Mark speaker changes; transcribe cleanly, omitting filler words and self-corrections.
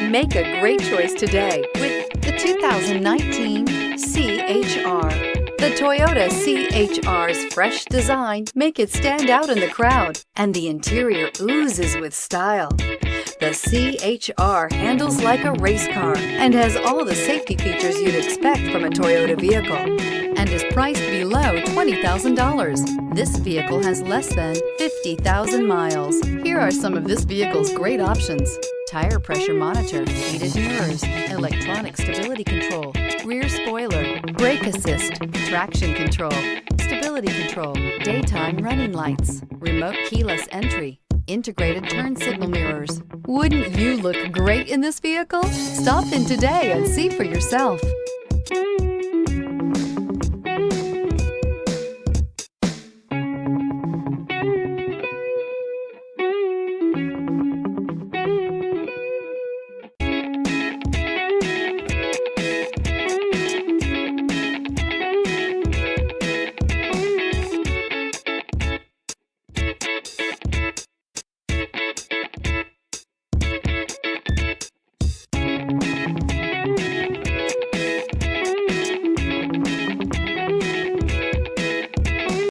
Speaker 1: Make a great choice today with the 2019 CHR. The Toyota CHR's fresh design make it stand out in the crowd, and the interior oozes with style. The CHR handles like a race car and has all the safety features you'd expect from a Toyota vehicle, and is priced below $20,000. This vehicle has less than 50,000 miles. Here are some of this vehicle's great options: tire pressure monitor, heated mirrors, electronic stability control, rear spoiler, brake assist, traction control, stability control, daytime running lights, remote keyless entry, integrated turn signal mirrors. Wouldn't you look great in this vehicle? Stop in today and see for yourself.